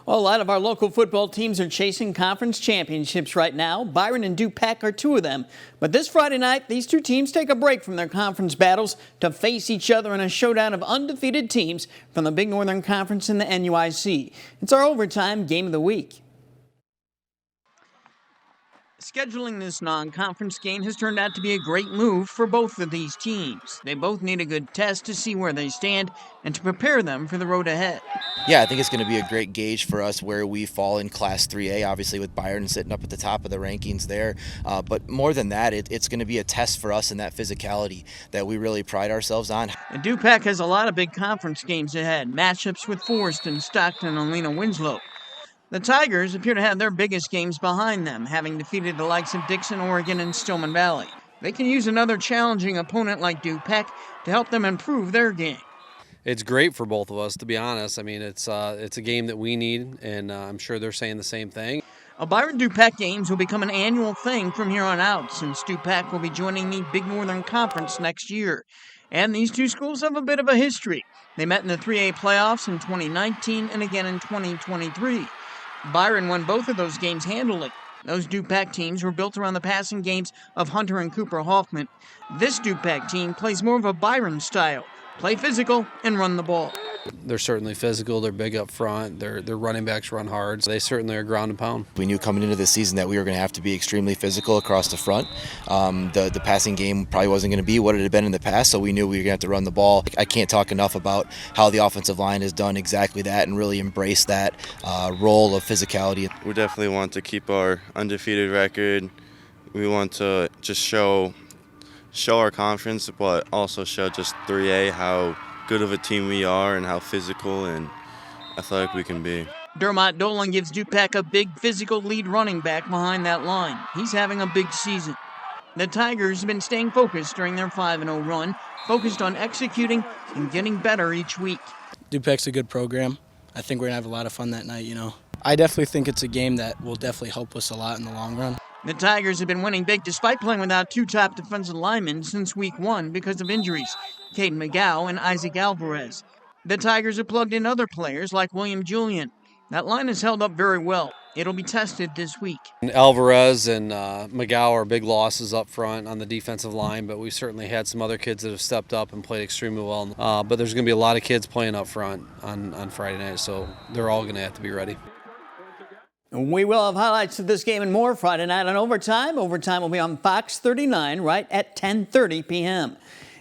Well, a lot of our local football teams are chasing conference championships right now. Byron and Du-Pec are two of them. But this Friday night, these two teams take a break from their conference battles to face each other in a showdown of undefeated teams from the big Northern Conference and the NUIC. It's our overtime game of the week. Scheduling this non-conference game has turned out to be a great move for both of these teams. They both need a good test to see where they stand and to prepare them for the road ahead. Yeah, I think it's going to be a great gauge for us where we fall in Class 3A, obviously with Byron sitting up at the top of the rankings there. But more than that, it's going to be a test for us in that physicality that we really pride ourselves on. And Du-Pec has a lot of big conference games ahead, matchups with Forest and Stockton and Lena Winslow. The Tigers appear to have their biggest games behind them, having defeated the likes of Dixon, Oregon, and Stillman Valley. They can use another challenging opponent like Du-Pec to help them improve their game. It's great for both of us, to be honest. I mean, it's a game that we need, and I'm sure they're saying the same thing. Byron Du-Pec games will become an annual thing from here on out, since Du-Pec will be joining the Big Northern Conference next year. And these two schools have a bit of a history. They met in the 3A playoffs in 2019 and again in 2023. Byron won both of those games handily. Those Du-Pec teams were built around the passing games of Hunter and Cooper Hoffman. This Du-Pec team plays more of a Byron style. Play physical and run the ball. They're certainly physical. They're big up front. Their running backs run hard. They certainly are ground and pound. We knew coming into this season that we were going to have to be extremely physical across the front. The passing game probably wasn't going to be what it had been in the past, so we knew we were going to have to run the ball. I can't talk enough about how the offensive line has done exactly that and really embraced that role of physicality. We definitely want to keep our undefeated record. We want to just show our conference, but also show just 3A how good of a team we are and how physical and athletic we can be. Dermot Dolan gives Du-Pec a big physical lead running back behind that line. He's having a big season. The Tigers have been staying focused during their 5-0 run, focused on executing and getting better each week. Du-Pec's a good program. I think we're going to have a lot of fun that night, I definitely think it's a game that will definitely help us a lot in the long run. The Tigers have been winning big despite playing without two top defensive linemen since week 1 because of injuries, Caden McGow and Isaac Alvarez. The Tigers have plugged in other players like William Julian. That line has held up very well. It'll be tested this week. And Alvarez and McGow are big losses up front on the defensive line, but we've certainly had some other kids that have stepped up and played extremely well. But there's going to be a lot of kids playing up front on Friday night, so they're all going to have to be ready. We will have highlights of this game and more Friday night on Overtime. Overtime will be on Fox 39 right at 10:30 p.m.